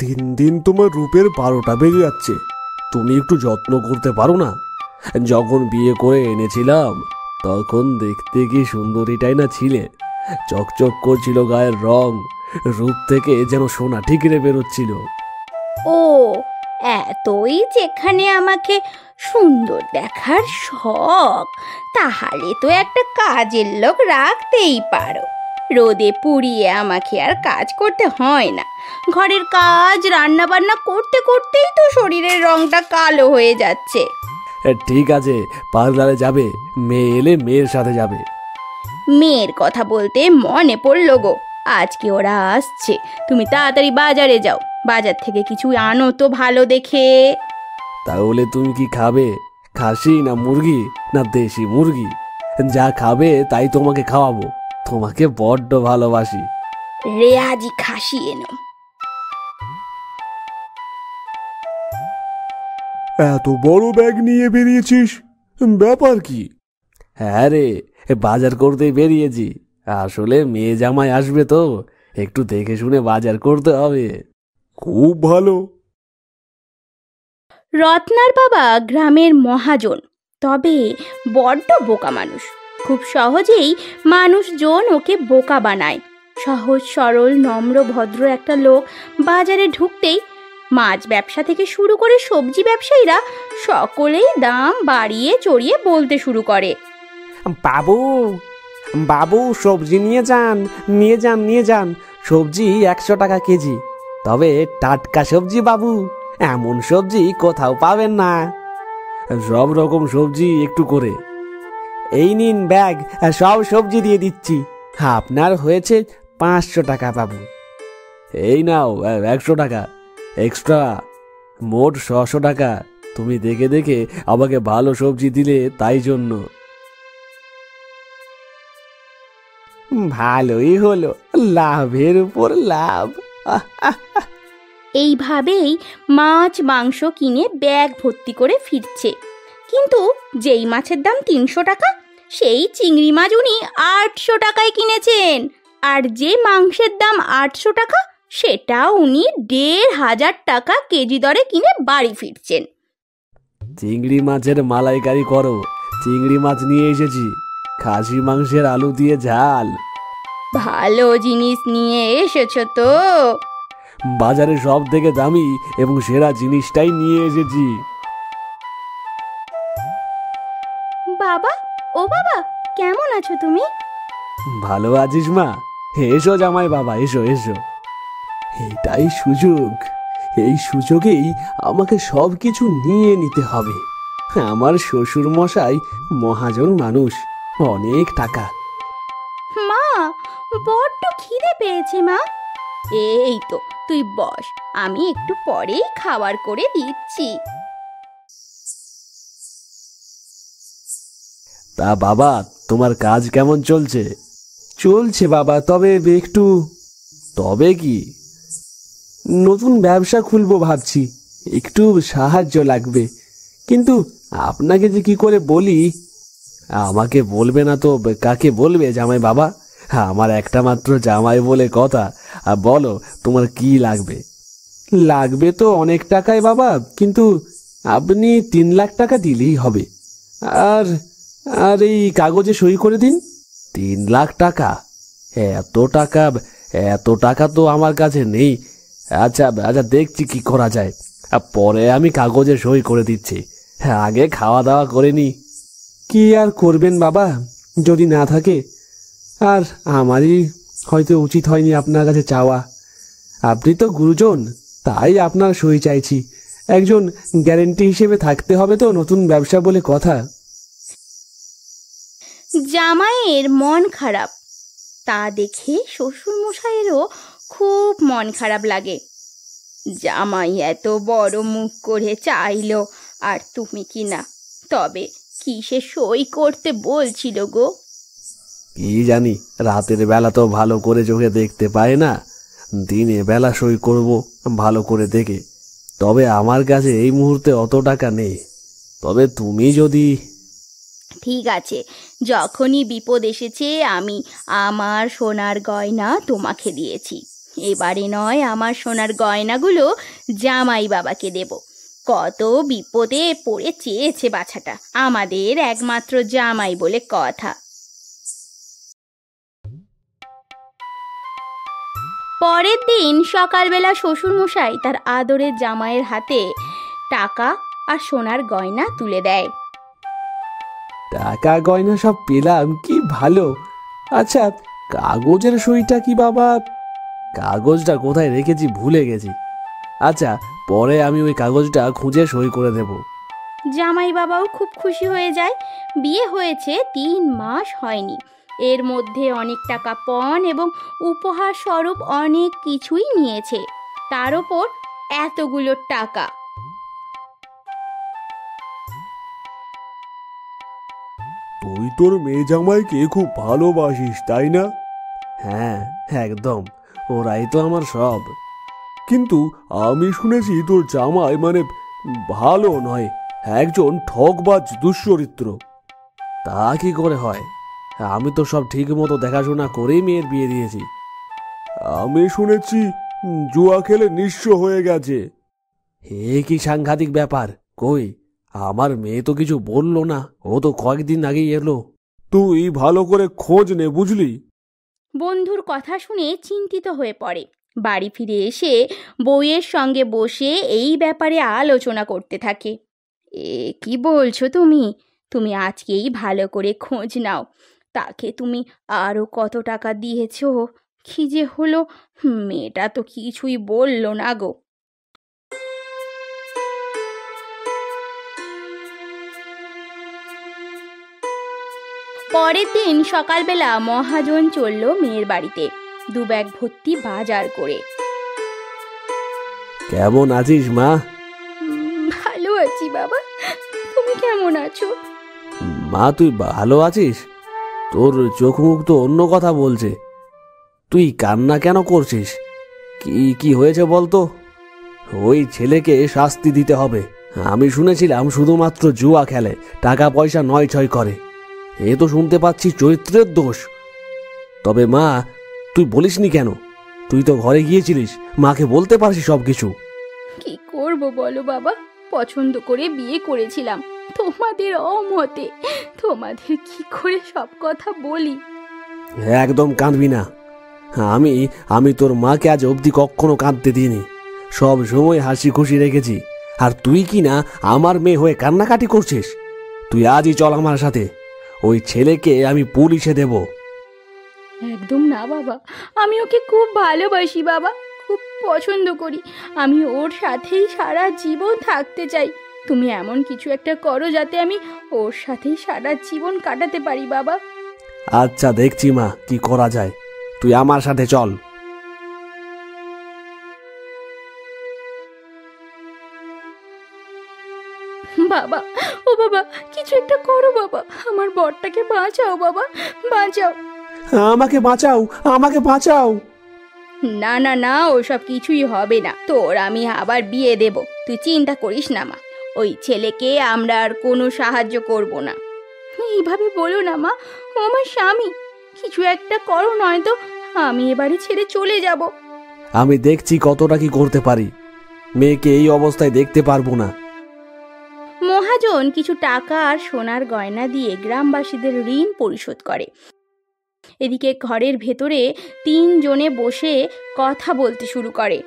দিন দিন তোমার রূপের 12টা বেজে যাচ্ছে। তুমি একটু যত্ন করতে পারো না? যখন বিয়ে করে এনেছিলাম তখন দেখতে কি সুন্দরীটাই না ছিলে। চকচক করছিল গায়ের রং, রূপ থেকে যেন সোনা ঠিকরে বেরোচ্ছিল। ও, এতই যেখানে আমাকে সুন্দর দেখার শখ, তাহলে তো একটা কাজের লোক রাখতেই পারো। রোদে পুড়িয়ে আমাকে আর কাজ করতে হয় না। ঘরের কাজ রান্না বান্না করতে করতেই তো শরীরের রংটা কালো হয়ে যাচ্ছে। ঠিক আছে, পার্লারে যাবে, মেয়ে এলে মেয়ের সাথে যাবে। মেয়ের কথা বলতে মনে পড়লো গো, আজকে ওরা আসছে। তুমি তাড়াতাড়ি বাজারে যাও, বাজার থেকে কিছু আনো তো ভালো দেখে। তাহলে তুমি কি খাবে? খাসি না মুরগি না দেশি মুরগি? যা খাবে তাই তোমাকে খাওয়াবো, তোমাকে বড্ড ভালোবাসি। রেয়াজি খাসি এনো। এত বড় ব্যাগ নিয়ে বেরিয়েছিস, ব্যাপার কি? হ্যাঁ রে, বাজার করতে বেরিয়েছি। আসলে মেয়ে জামাই আসবে তো, একটু দেখে শুনে বাজার করতে হবে। খুব ভালো। রত্নার বাবা গ্রামের মহাজন, তবে বড্ড বোকা মানুষ। খুব সহজেই মানুষজন ওকে বোকা বানায়। সহজ সরল নম্র ভদ্র একটা লোক বাজারে ঢুকতেই মাছ ব্যবসা থেকে শুরু করে সবজি ব্যবসায়ীরা সকলেই দাম বাড়িয়ে চড়িয়ে বলতে শুরু করে, বাবু বাবু সবজি নিয়ে যান, নিয়ে যান, নিয়ে যান। সবজি 100 টাকা কেজি, তবে টাটকা সবজি বাবু, এমন সবজি কোথাও পাবেন না। সব রকম সবজি একটু করে। এই নিন ব্যাগ, সব সবজি দিয়ে দিচ্ছি। আপনার হয়েছে 500 টাকা বাবু। এই নাও 100 টাকা এক্সট্রা, মোট 600 টাকা। তুমি দেখে দেখে আমাকে ভালো সবজি দিলে তাই জন্য। ভালোই হলো, লাভের উপর লাভ। এইভাবেই মাছ মাংস কিনে ব্যাগ ভর্তি করে ফিরছে। কিন্তু যেই মাছের দাম 300 টাকা, সেই চিংড়ি মাছ উনি 800 টাকায় কিনেছেন। আর যে মাংসের দাম 800 টাকা, সেটা উনি 1500 টাকা কেজি দরে কিনে বাড়ি ফিরছেন। চিংড়ি মাছের মালাইকারি করো, চিংড়ি মাছ নিয়ে এসেছি। খাসি মাংসের আলু দিয়ে ঝাল। ভালো জিনিস নিয়ে এসেছো তো? বাজারে সব থেকে দামি এবং সেরা জিনিসটাই নিয়ে এসেছি। বাবা, ও বাবা, কেমন আছো তুমি? ভালো আছিস মা? এসো জামাই বাবা, এসো এসো। এটাই সুযোগ, এই সুযোগেই আমাকে সব কিছু নিয়ে নিতে হবে। আমার শ্বশুর মশাই মহাজন মানুষ, অনেক টাকা। মা, বড্ড খিদে পেয়েছে মা। এই তো, তুই বস, আমি একটু পরেই খাবার করে দিচ্ছি। তা বাবা, তোমার কাজ কেমন চলছে? চলছে বাবা, তবে একটু। তবে কি? নতুন ব্যবসা খুলবো ভাবছি, একটু সাহায্য লাগবে। কিন্তু আপনাকে যে কি করে বলি? আমাকে বলবে না তো কাকে বলবে জামাই বাবা? আমার একটা মাত্র জামাই বলে কথা। আর বলো, তোমার কি লাগবে? লাগবে তো অনেক টাকায় বাবা, কিন্তু আপনি 3 লাখ টাকা দিলেই হবে। আর আর এই কাগজে সই করে দিন। 3 লাখ টাকা? এত টাকা, এত টাকা তো আমার কাছে নেই। আচ্ছা আচ্ছা, দেখছি কি করা যায়। পরে আমি কাগজে সই করে দিচ্ছি, আগে খাওয়া দাওয়া করে নি। কি আর করবেন বাবা, যদি না থাকে। আর আমারই হয়তো উচিত হয়নি আপনার কাছে চাওয়া। আপনি তো গুরুজন, তাই আপনার সই চাইছি। একজন গ্যারেন্টি হিসেবে থাকতে হবে তো, নতুন ব্যবসা বলে কথা। জামাইয়ের মন খারাপ, তা দেখে শ্বশুর মশাইয়েরও খুব মন খারাপ লাগে। জামাই এত বড় মুখ করে চাইলো, আর তুমি কি না? তবে কিসে সই করতে বলছিল গো? কি জানি, রাতের বেলা তো ভালো করে চোখে দেখতে পায় না, দিনে বেলা সই করব ভালো করে দেখে। তবে আমার কাছে এই মুহূর্তে অত টাকা নেই। তবে তুমি যদি। ঠিক আছে, যখনই বিপদ এসেছে আমি আমার সোনার গয়না তোমাকে দিয়েছি। এবারে নয় আমার সোনার গয়নাগুলো জামাই বাবাকে দেব। কত বিপদে পড়ে চেয়েছে বাছাটা, আমাদের একমাত্র জামাই বলে কথা। পরের দিন সকালবেলা শ্বশুরমশাই তার আদরের জামাইয়ের হাতে টাকা আর সোনার গয়না তুলে দেয়। টাকা গয়না সব পেলাম, কি ভালো। আচ্ছা, কাগজের সইটা কি বাবা? কাগজটা কোথায় রেখেছি ভুলে গেছি। আচ্ছা, পরে আমি ওই কাগজটা খুঁজে সই করে দেব। জামাই বাবাও খুব খুশি হয়ে যায়। বিয়ে হয়েছে 3 মাস হয়নি, এর মধ্যে অনেক টাকা পণ এবং উপহার স্বরূপ অনেক কিছুই নিয়েছে, তার ওপর এতগুলো টাকা। তুই তোর মেয়ে জামাইকে খুব ভালোবাসিস, তাই না? হ্যাঁ, একদম, ওরাই তো আমার সব। কিন্তু আমি শুনেছি তোর জামাই ভালো নয়, একজন ঠকবাজ দুশ্চরিত্র। তা কি করে হয়? আমি তো সব ঠিক মতো দেখাশোনা করেই মেয়ের বিয়ে দিয়েছি। আমি শুনেছি জুয়া খেলে নিঃস্ব হয়ে গেছে। হে, কি সাংঘাতিক ব্যাপার! কই, আমার মেয়ে তো কিছু বললো না, ও তো কয়েকদিন আগেই এলো। তুই ভালো করে খোঁজ নে, বুঝলি? বন্ধুর কথা শুনে চিন্তিত হয়ে পড়ে। বাড়ি ফিরে এসে বউয়ের সঙ্গে বসে এই ব্যাপারে আলোচনা করতে থাকে। কি বলছো তুমি? তুমি আজকেই ভালো করে খোঁজ নাও, তাকে তুমি আরো কত টাকা দিয়েছো? কি যে হলো, মেয়েটা তো কিছুই বললো না গো। পরের দিন সকালবেলা মহাজন চলল মেয়ের বাড়িতে 2 ব্যাগ ভর্তি বাজার করে। কেমন আছিস মা? ভালো আছি বাবা, তুমি কেমন আছো? মা, তুই ভালো আছিস? তোর চোখ মুখ তো অন্য কথা বলছে। তুই কান্না কেন করছিস? কি কি হয়েছে বলতো? ওই ছেলেকে শাস্তি দিতে হবে। আমি শুনেছিলাম শুধুমাত্র জুয়া খেলে, টাকা পয়সা নয় ছয় করে। এ তো শুনতে পাচ্ছি চরিত্রের দোষ। তবে মা, তুই বলিসনি কেন? তুই তো ঘরে গিয়েছিলিস, মাকে বলতে পারছিস সবকিছু। কি করব বলো বাবা, পছন্দ করে বিয়ে করেছিলাম, তোমাদের অমতে। তোমাদের কি করে সব কথা বলি? একদম কাঁদবি না। আমি আমি তোর মাকে আজ অবধি কখনো কাঁদতে দিইনি, সব সময় হাসি খুশি রেখেছি। আর তুই কি না আমার মেয়ে হয়ে কান্নাকাটি করছিস? তুই আজই চল আমার সাথে, ওই ছেলেকে আমি পুলিশে দেব। একদম না বাবা, আমি ওকে খুব ভালোবাসি বাবা, খুব পছন্দ করি। আমি ওর সাথেই সারা জীবন থাকতে চাই। তুমি এমন কিছু একটা করো যাতে আমি ওর সাথেই সারা জীবন কাটাতে পারি বাবা। আচ্ছা, দেখছি মা কি করা যায়। তুই আমার সাথে চল। বাবা, ও বাবা, কিছু একটা করো বাবা, আমার বরটাকে বাঁচাও বাবা, বাঁচাও। আমাকে বাঁচাও, আমাকে বাঁচাও। না না না, ওসব কিছুই হবে না, তোর আমি আবার বিয়ে দেব, তুই চিন্তা করিস না মা। ওই ছেলেকে আমরা আর কোনো সাহায্য করব না। এইভাবে বলো না মা, ও আমার স্বামী, কিছু একটা করো, নয়তো আমি এবারে ছেড়ে চলে যাব। আমি দেখছি কতটা কি করতে পারি। মেয়েকে এই অবস্থায় দেখতে পারবো না। মহাজন কিছু টাকা আর সোনার গয়না দিয়ে গ্রামবাসীদের ঋণ পরিশোধ করে। এদিকে ঘরের ভেতরে 3 জনে বসে কথা বলতে শুরু করে।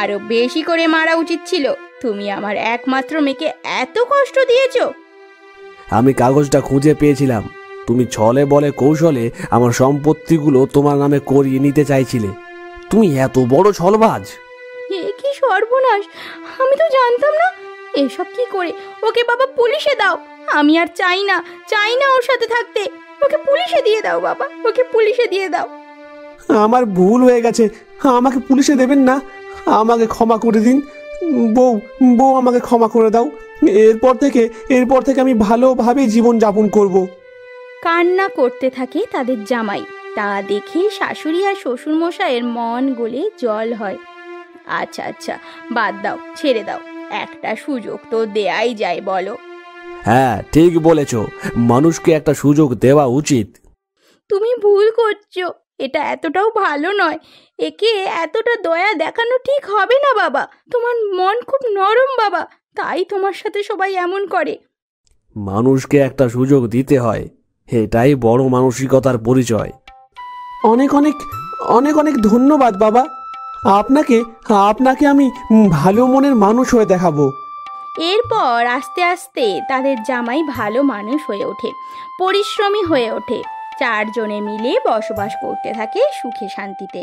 আরো বেশি করে মারা উচিত ছিল, তুমি আমার একমাত্র মেয়েকে এত কষ্ট দিয়েছো। আমি কাগজটা খুঁজে পেয়েছিলাম। তুমি ছলে বলে কৌশলে আমার সম্পত্তিগুলো তোমার নামে করিয়ে নিতে চাইছিলে। তুমি এত বড় ছলবাজ! এ কি সর্বনাশ, আমি তো জানতাম না। এসব কি করে? ওকে বাবা পুলিশে দাও, আমি আর চাই না, চাই না ওর সাথে থাকতে। ওকে পুলিশে দিয়ে দাও বাবা, ওকে পুলিশে দিয়ে দাও। আমার ভুল হয়ে গেছে, আমাকে পুলিশে দেবেন না, আমাকে ক্ষমা করে দিন। বউ, বউ, আমাকে ক্ষমা করে দাও। এরপর থেকে আমি ভালোভাবে জীবন যাপন করব। কান্না করতে থাকে তাদের জামাই। তা দেখে শাশুড়ি আর শ্বশুর মশাইয়ের মন গলে জল হয়। আচ্ছা আচ্ছা, বাদ দাও, ছেড়ে দাও, একটা সুযোগ তো দেয়াই যায় বলো। হ্যাঁ, ঠিক বলেছ, মানুষকে একটা সুযোগ দেওয়া উচিত। তুমি ভুল করছো, এটা এতটাও ভালো নয়। একে এতটা দয়া দেখানো ঠিক হবে না বাবা। তোমার মন খুব নরম বাবা, তাই তোমার সাথে সবাই এমন করে। মানুষকে একটা সুযোগ দিতে হয়, এটাই বড় মানসিকতার পরিচয়। অনেক অনেক অনেক অনেক ধন্যবাদ বাবা। আপনাকে আপনাকে আমি ভালো মনের মানুষ হয়ে দেখাবো। এরপর আস্তে আস্তে তাদের জামাই ভালো মানুষ হয়ে ওঠে, পরিশ্রমী হয়ে ওঠে। চারজনে মিলে বসবাস করতে থাকে সুখে শান্তিতে।